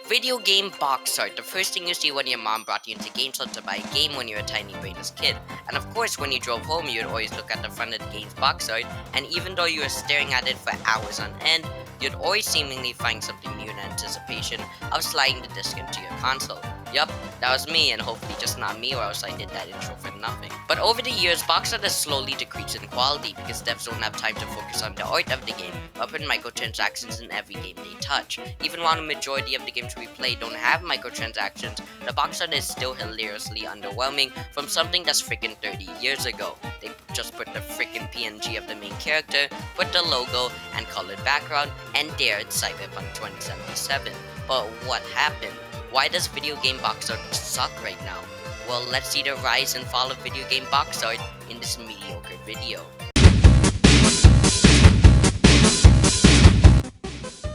Video game box art. The first thing you see when your mom brought you into GameStop to buy a game when you were a tiny brainless kid. And of course, when you drove home, you'd always look at the front of the game's box art, and even though you were staring at it for hours on end, you'd always seemingly find something new in anticipation of sliding the disc into your console. Yup, that was me, and hopefully just not me, or else I did that intro for nothing. But over the years, box art has slowly decreased in quality because devs don't have time to focus on the art of the game, or put microtransactions in every game they touch. Even while the majority of the games we play don't have microtransactions, the box art is still hilariously underwhelming from something that's freaking 30 years ago. They just put the freaking PNG of the main character, put the logo and colored background, and there it's Cyberpunk 2077. But what happened? Why does video game box art suck right now? Well, let's see the rise and fall of video game box art in this mediocre video.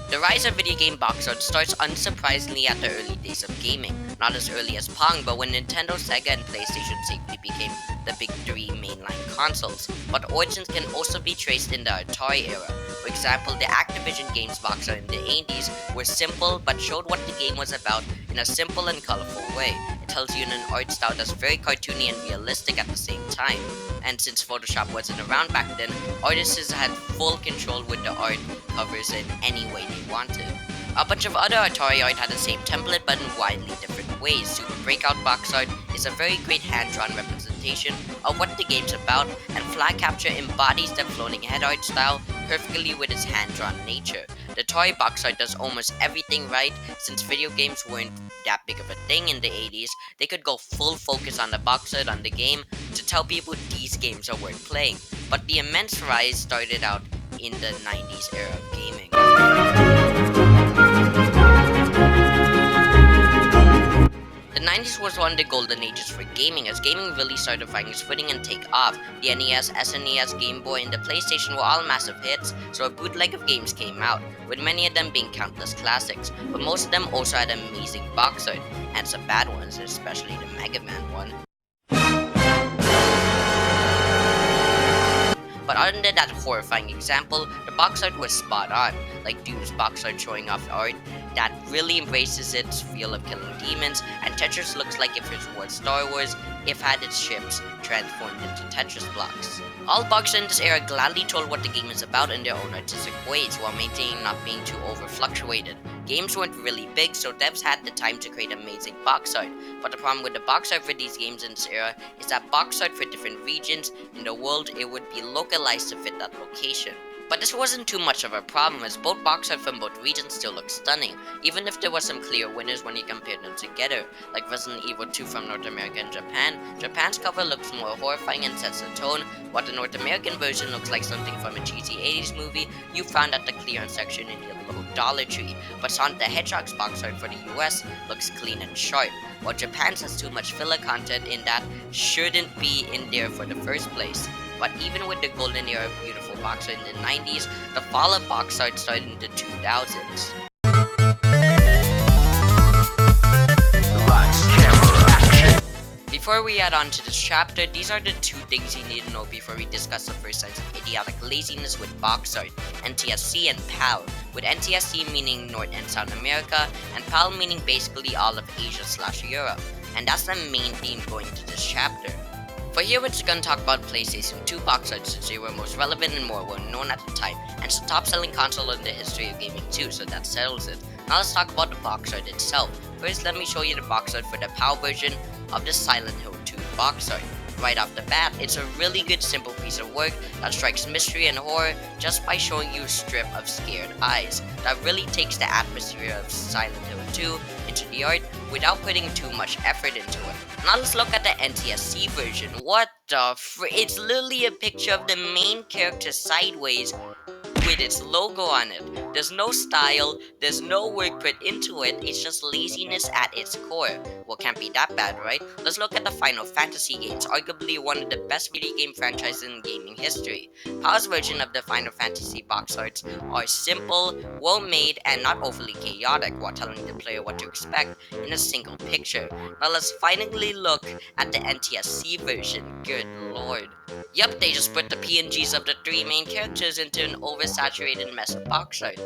The rise of video game box art starts unsurprisingly at the early days of gaming. Not as early as Pong, but when Nintendo, Sega, and PlayStation safely became the big three mainline consoles. But origins can also be traced in the Atari era. For example, the Activision games box art in the 80s were simple but showed what the game was about in a simple and colorful way. It tells you in an art style that's very cartoony and realistic at the same time. And since Photoshop wasn't around back then, artists had full control with the art covers in any way they wanted. A bunch of other Atari art had the same template but in widely different ways. Super Breakout box art is a very great hand-drawn representation of what the game's about, and Flag Capture embodies the floating head art style perfectly with its hand-drawn nature. The Atari box art does almost everything right. Since video games weren't that big of a thing in the 80s, they could go full focus on the box art on the game to tell people these games are worth playing. But the immense rise started out in the 90s era of gaming. The 90s was one of the golden ages for gaming, as gaming really started finding its footing and take off. The NES, SNES, Game Boy, and the PlayStation were all massive hits, so a bootleg of games came out, with many of them being countless classics, but most of them also had amazing box art, and some bad ones, especially the Mega Man one. But other than that horrifying example, the box art was spot on, like Doom's box art showing off art that really embraces its feel of killing demons, and Tetris looks like if it was Star Wars, if had its ships transformed into Tetris blocks. All box art in this era gladly told what the game is about in their own artistic ways, while maintaining not being too over-fluctuated. Games weren't really big, so devs had the time to create amazing box art, but the problem with the box art for these games in this era is that box art for different regions in the world, it would be localized to fit that location. But this wasn't too much of a problem, as both box art from both regions still look stunning, even if there was some clear winners when you compared them together, like Resident Evil 2 from North America and Japan. Japan's cover looks more horrifying and sets the tone, while the North American version looks like something from a cheesy 80s movie you found at the clearance section in your local Dollar Tree. But Sonic the Hedgehog's box art for the US looks clean and sharp, while Japan's has too much filler content in that shouldn't be in there for the first place. But even with the golden era of beautiful box art in the 90s, the fall of box art started in the 2000s. Before we add on to this chapter, these are the two things you need to know before we discuss the first signs of idiotic laziness with box art: NTSC and PAL, with NTSC meaning North and South America, and PAL meaning basically all of Asia/Europe. And that's the main theme going into this chapter. For here we're just gonna talk about PlayStation 2 box art, since they were most relevant and more well known at the time, and it's the top selling console in the history of gaming too, so that settles it. Now let's talk about the box art itself. First, let me show you the box art for the PAL version of the Silent Hill 2 box art. Right off the bat, it's a really good simple piece of work that strikes mystery and horror just by showing you a strip of scared eyes. That really takes the atmosphere of Silent Hill 2 into the art without putting too much effort into it. Now let's look at the NTSC version. What the it's literally a picture of the main character sideways with its logo on it. There's no style, there's no work put into it, it's just laziness at its core. Well, can't be that bad, right? Let's look at the Final Fantasy games, arguably one of the best video game franchises in gaming history. PAL's version of the Final Fantasy box arts are simple, well made, and not overly chaotic, while telling the player what to expect in a single picture. Now let's finally look at the NTSC version. Good lord. Yup, they just put the PNGs of the three main characters into an oversaturated mess of box art.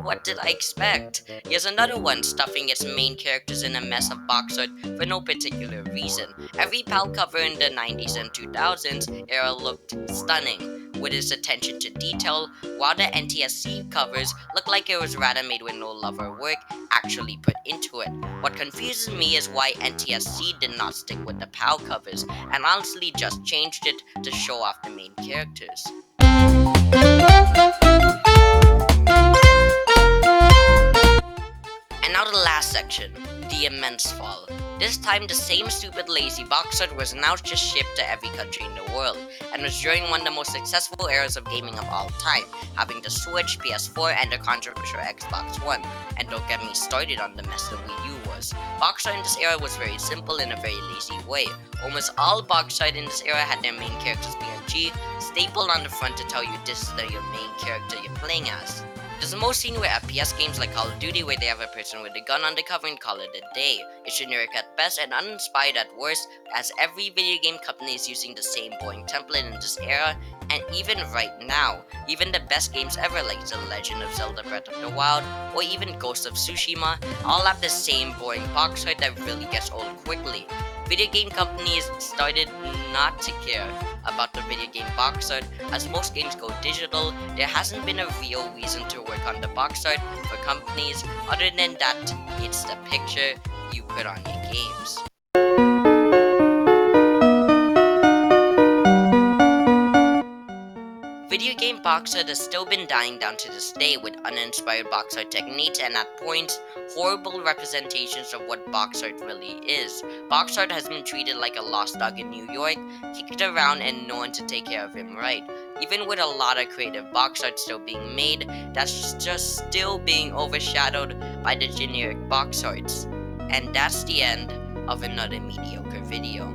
What did I expect? Here's another one stuffing its main characters in a mess of box art for no particular reason. Every PAL cover in the 90s and 2000s era looked stunning, with its attention to detail, while the NTSC covers looked like it was rather made with no love or work actually put into it. What confuses me is why NTSC did not stick with the PAL covers, and honestly just changed it to show off the main characters. And now the last section, the immense fall. This time the same stupid lazy box art was now just shipped to every country in the world, and was during one of the most successful eras of gaming of all time, having the Switch, PS4, and the controversial Xbox One. And don't get me started on the mess the Wii U was. Box art in this era was very simple in a very lazy way. Almost all box art in this era had their main characters PNG stapled on the front to tell you this is your main character you're playing as. There's a most seen with FPS games like Call of Duty where they have a person with a gun on the cover and call it a day. It's generic at best and uninspired at worst, as every video game company is using the same boring template in this era, and even right now. Even the best games ever like The Legend of Zelda Breath of the Wild or even Ghost of Tsushima all have the same boring box art that really gets old quickly. Video game companies started not to care about the video game box art. As most games go digital, there hasn't been a real reason to work on the box art for companies other than that it's the picture you put on your games. Video game box art has still been dying down to this day with uninspired box art techniques and at points horrible representations of what box art really is. Box art has been treated like a lost dog in New York, kicked around and no one to take care of him right. Even with a lot of creative box art still being made, that's just still being overshadowed by the generic box arts. And that's the end of another mediocre video.